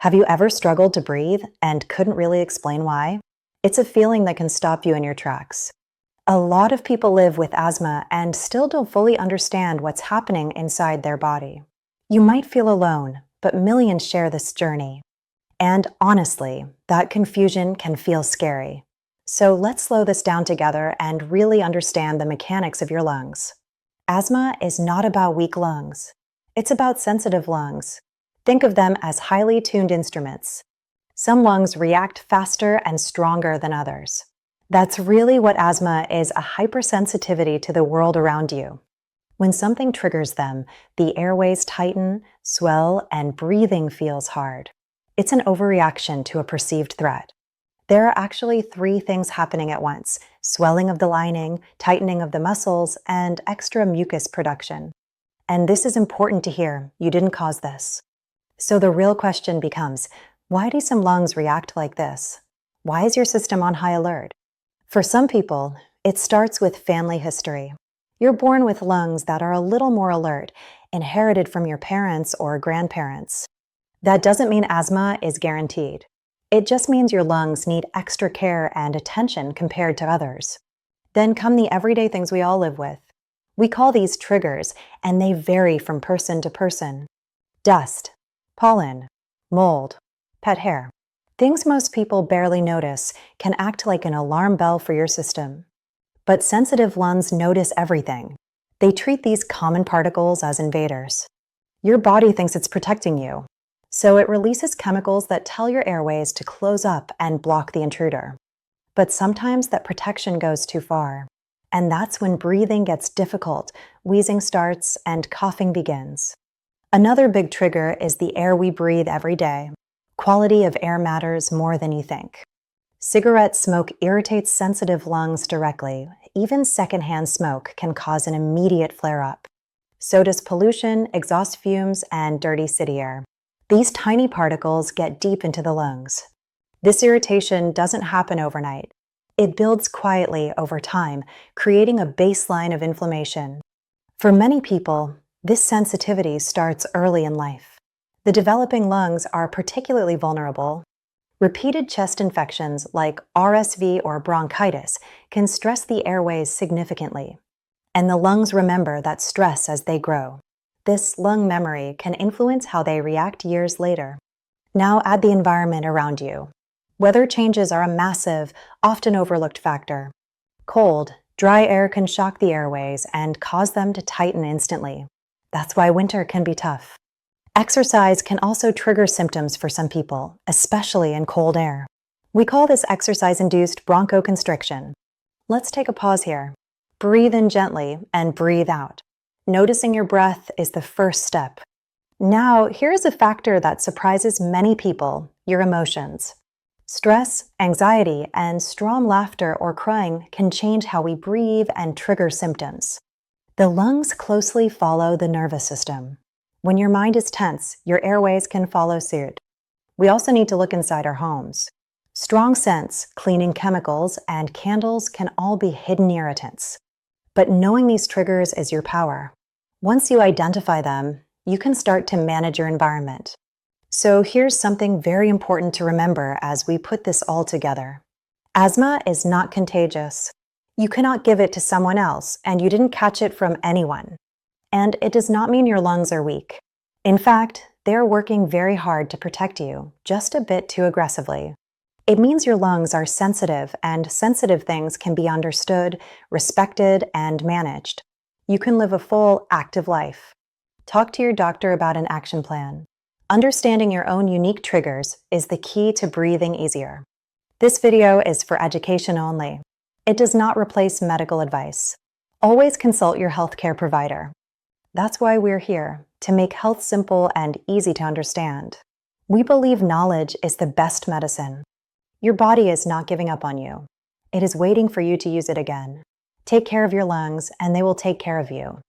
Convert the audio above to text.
Have you ever struggled to breathe and couldn't really explain why? It's a feeling that can stop you in your tracks. A lot of people live with asthma and still don't fully understand what's happening inside their body. You might feel alone, but millions share this journey. And honestly, that confusion can feel scary. So let's slow this down together and really understand the mechanics of your lungs. Asthma is not about weak lungs. It's about sensitive lungs. Think of them as highly tuned instruments. Some lungs react faster and stronger than others. That's really what asthma is, a hypersensitivity to the world around you. When something triggers them, the airways tighten, swell, and breathing feels hard. It's an overreaction to a perceived threat. There are actually three things happening at once: swelling of the lining, tightening of the muscles, and extra mucus production. And this is important to hear. You didn't cause this. So the real question becomes, why do some lungs react like this? Why is your system on high alert? For some people, it starts with family history. You're born with lungs that are a little more alert, inherited from your parents or grandparents. That doesn't mean asthma is guaranteed. It just means your lungs need extra care and attention compared to others. Then come the everyday things we all live with. We call these triggers, and they vary from person to person. Dust, pollen, mold, pet hair. Things most people barely notice can act like an alarm bell for your system. But sensitive lungs notice everything. They treat these common particles as invaders. Your body thinks it's protecting you, so it releases chemicals that tell your airways to close up and block the intruder. But sometimes that protection goes too far, and that's when breathing gets difficult, wheezing starts, and coughing begins. Another big trigger is the air we breathe every day. Quality of air matters more than you think. Cigarette smoke irritates sensitive lungs directly. Even secondhand smoke can cause an immediate flare-up. So does pollution, exhaust fumes, and dirty city air. These tiny particles get deep into the lungs. This irritation doesn't happen overnight. It builds quietly over time, creating a baseline of inflammation. For many people, this sensitivity starts early in life. The developing lungs are particularly vulnerable. Repeated chest infections like RSV or bronchitis can stress the airways significantly, and the lungs remember that stress as they grow. This lung memory can influence how they react years later. Now add the environment around you. Weather changes are a massive, often overlooked factor. Cold, dry air can shock the airways and cause them to tighten instantly. That's why winter can be tough. Exercise can also trigger symptoms for some people, especially in cold air. We call this exercise-induced bronchoconstriction. Let's take a pause here. Breathe in gently and breathe out. Noticing your breath is the first step. Now, here's a factor that surprises many people: your emotions. Stress, anxiety, and strong laughter or crying can change how we breathe and trigger symptoms. The lungs closely follow the nervous system. When your mind is tense, your airways can follow suit. We also need to look inside our homes. Strong scents, cleaning chemicals, and candles can all be hidden irritants. But knowing these triggers is your power. Once you identify them, you can start to manage your environment. So here's something very important to remember as we put this all together. Asthma is not contagious. You cannot give it to someone else, and you didn't catch it from anyone. And it does not mean your lungs are weak. In fact, they're working very hard to protect you, just a bit too aggressively. It means your lungs are sensitive, and sensitive things can be understood, respected, and managed. You can live a full, active life. Talk to your doctor about an action plan. Understanding your own unique triggers is the key to breathing easier. This video is for education only. It does not replace medical advice. Always consult your healthcare provider. That's why we're here, to make health simple and easy to understand. We believe knowledge is the best medicine. Your body is not giving up on you. It is waiting for you to use it again. Take care of your lungs, and they will take care of you.